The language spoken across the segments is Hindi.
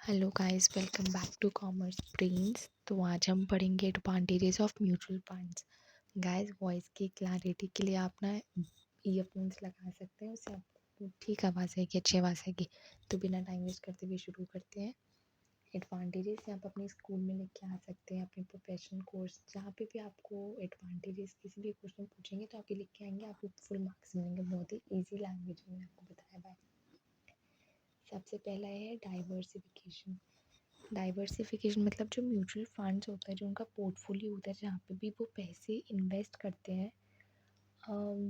Hello guys, welcome back to commerce brains. तो आज हम पढ़ेंगे advantages of mutual funds. Guys, voice की क्लैरिटी के लिए आप ना ईयरफोन्स लगा सकते हैं, उससे आपको ठीक आवाज़ आएगी, अच्छी आवाज़ आएगी। तो बिना टाइम वेस्ट करते हुए शुरू करते हैं। एडवांटेजेस आप अपने स्कूल में लेके आ सकते हैं, अपने प्रोफेशनल कोर्स जहाँ पे भी आपको एडवांटेजेस किसी भी क्वेश्चन पूछेंगे तो आप ये लिख के आएंगे, आपको फुल मार्क्स मिलेंगे। बहुत ही ईजी लैंग्वेज में आपको बताया बाय। सबसे पहला है डाइवर्सिफिकेशन। डाइवर्सिफिकेशन मतलब जो म्यूचुअल फंड्स होता है, जो उनका पोर्टफोलियो होता है, जहाँ पे भी वो पैसे इन्वेस्ट करते हैं,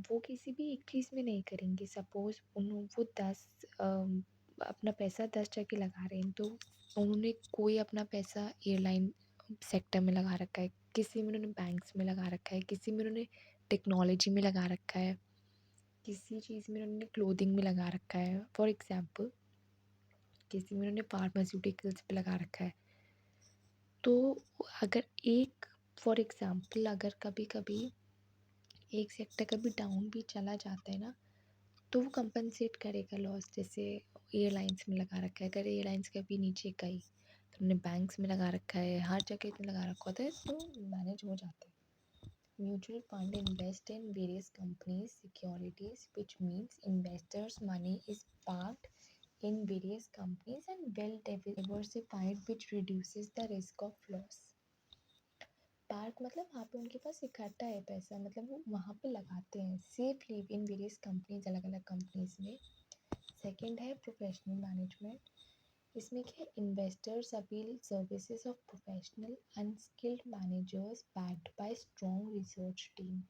वो किसी भी एक चीज़ में नहीं करेंगे। सपोज़ वो 10 अपना पैसा 10 जगह लगा रहे हैं, तो उन्होंने कोई अपना पैसा एयरलाइन सेक्टर में लगा रखा है, किसी में उन्होंने बैंक्स में लगा रखा है, किसी में उन्होंने टेक्नोलॉजी में लगा रखा है, किसी चीज़ में उन्होंने क्लोथिंग में लगा रखा है, फॉर एग्ज़ाम्पल किसी में उन्होंने फार्मास्यूटिकल्स पे लगा रखा है। तो अगर एक फॉर एग्ज़ाम्पल अगर कभी-कभी एक सेक्टर कभी डाउन भी चला जाता है ना, तो वो कंपनसेट करेगा लॉस। जैसे एयरलाइंस में लगा रखा है, अगर एयरलाइंस कभी नीचे गई तो उन्होंने बैंक्स में लगा रखा है, हर जगह पे लगा रखा होता है, तो मैनेज हो जाता है। Mutual fund invest in various companies securities which means investors money is parked in various companies and well diversified which reduces the risk of loss. Park मतलब वहाँ पे उनके पास इकट्ठा है पैसा, मतलब वो वहाँ पे लगाते हैं सेफली इन वेरियस कंपनीज, अलग अलग कंपनीज में। सेकंड है प्रोफेशनल मैनेजमेंट। इसमें क्या है, investors appeal services of professional unskilled managers backed by strong research team.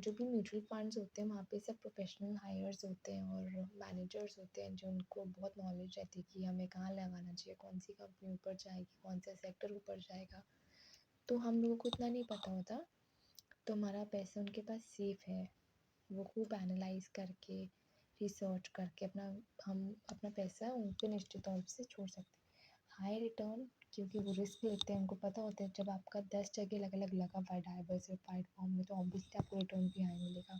जो भी म्यूचुअल फंड्स होते हैं वहाँ पे सब प्रोफेशनल हायर्स होते हैं और मैनेजर्स होते हैं, जो उनको बहुत नॉलेज रहती है कि हमें कहाँ लगाना चाहिए, कौन सी कंपनी ऊपर जाएगी, कौन सा सेक्टर ऊपर जाएगा। तो हम लोगों को इतना नहीं पता होता, तो हमारा पैसा उनके पास सेफ है। वो खूब एनालाइज करके, रिसर्च करके हम अपना पैसा उन पे निश्चित तौर से छोड़ सकते हैं। हाई रिटर्न, क्योंकि वो रिस्क लेते हैं, उनको पता होता है जब आपका 10 जगह अलग अलग लगा हुआ है डाइवर्सिफाइड फॉर्म में, तो ऑब्वियसली आपको रिटर्न भी हाई मिलेगा।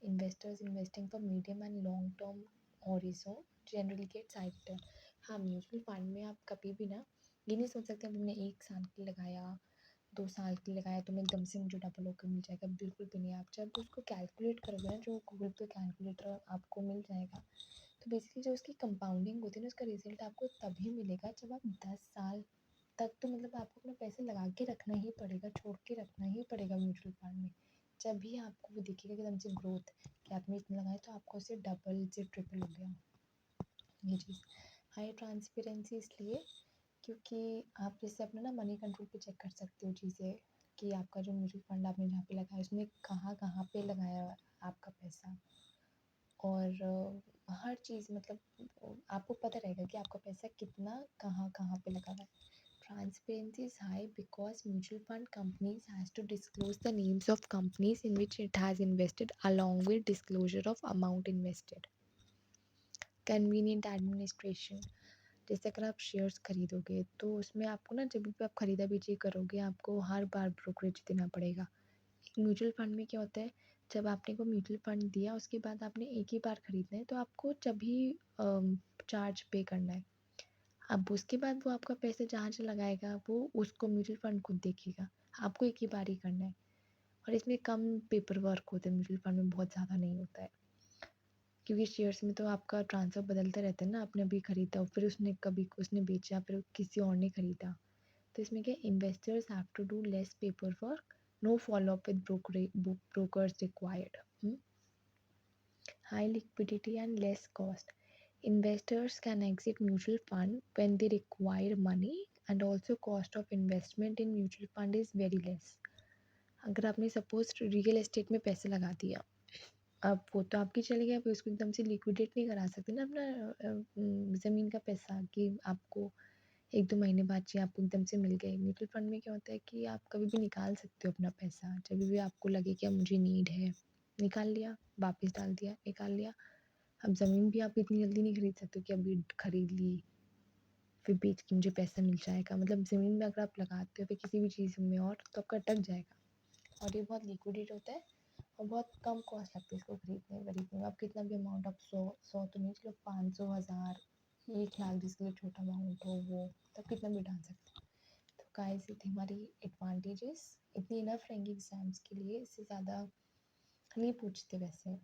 Investors investing for medium and long term horizon generally get high return. हाँ, म्यूचुअल फंड में आप कभी भी ना ये नहीं सोच सकते हमने 1 साल के लगाया, 2 साल के लिए लगाया तो मैं एकदम से मुझे डबल होकर मिल जाएगा, बिल्कुल भी नहीं। आप जब उसको कैलकुलेट करोगे ना, जो गूगल पे कैलकुलेटर आपको मिल जाएगा, तो बेसिकली जो उसकी कंपाउंडिंग होती है ना, उसका रिजल्ट आपको तभी मिलेगा जब आप 10 साल तक, तो मतलब आपको अपना पैसा लगा के रखना ही पड़ेगा, छोड़ के रखना ही पड़ेगा म्यूचुअल फंड में। जब भी आपको वो दिखेगा कि एकदम से ग्रोथ, कि आपने इतना लगाया तो आपको उससे डबल से ट्रिपल हो गया ये चीज़। हाई ट्रांसपेरेंसी इसलिए क्योंकि आप जैसे अपना ना मनी कंट्रोल पे चेक कर सकते हो चीज़ें, कि आपका जो म्यूचुअल फंड आपने जहाँ पे लगाया उसने कहाँ कहाँ पे लगाया आपका पैसा, और हर चीज़ मतलब आपको पता रहेगा कि आपका पैसा कितना कहाँ कहाँ पे लगा हुआ है। Transparency is high because mutual fund companies has to disclose the names of companies in which it has invested along with disclosure of amount invested. Convenient administration, जैसे अगर आप शेयर्स खरीदोगे तो उसमें आपको ना जब भी आप खरीदा बेची करोगे आपको हर बार ब्रोकरेज देना पड़ेगा। म्यूचुअल फंड में क्या होता है, जब आपने को म्यूचुअल फंड दिया उसके बाद आपने एक ही बार खरीदना है, तो आपको जब भी चार्ज पे करना है। अब उसके बाद वो आपका पैसा जहाँ से लगाएगा वो उसको म्यूचुअल फंड खुद देखेगा, आपको एक ही बार ही करना है। और इसमें कम पेपर वर्क होता है, म्यूचुअल फंड में बहुत ज़्यादा नहीं होता है, क्योंकि शेयर्स में तो आपका ट्रांसफ़र बदलता रहता है ना, आपने अभी खरीदा फिर उसने कभी उसने बेचा फिर किसी और ने खरीदा। तो इसमें क्या, investors have to do less paper work, no follow up with brokers required. High liquidity and less cost. Investors can exit mutual fund when they require money, and also cost of investment in mutual fund is very less. अगर आपने सपोज रियल एस्टेट में पैसे लगा दिया, अब वो तो आपकी चली गई, आप उसको एकदम से लिक्विडेट नहीं करा सकते ना अपना ज़मीन का पैसा, कि आपको 1-2 महीने बाद चाहिए, आपको एकदम से मिल गई। म्यूचुअल फंड में क्या होता है कि आप कभी भी निकाल सकते हो अपना पैसा, जब भी आपको लगे कि अब मुझे नीड है, निकाल लिया, वापस डाल दिया, निकाल लिया। अब ज़मीन भी आप इतनी जल्दी नहीं खरीद सकते कि अभी खरीद ली फिर बेच के मुझे पैसा मिल जाएगा। मतलब ज़मीन में अगर आप लगाते हो फिर किसी भी चीज़ में और, तो आपका अटक जाएगा। और ये बहुत लिक्विडेट होता है और बहुत कम कॉस्ट लगती है इसको खरीदने में। आप कितना भी अमाउंट, आप 100 तो नहीं, चलो 500, 1000 1 लाख जिसके लिए छोटा अमाउंट हो वो तब कितना भी डाल सकते हैं। तो गाइस ये थी हमारी एडवांटेजेस, इतनी इनफ रहेंगी एग्जाम्स के लिए, इससे ज़्यादा नहीं पूछते वैसे।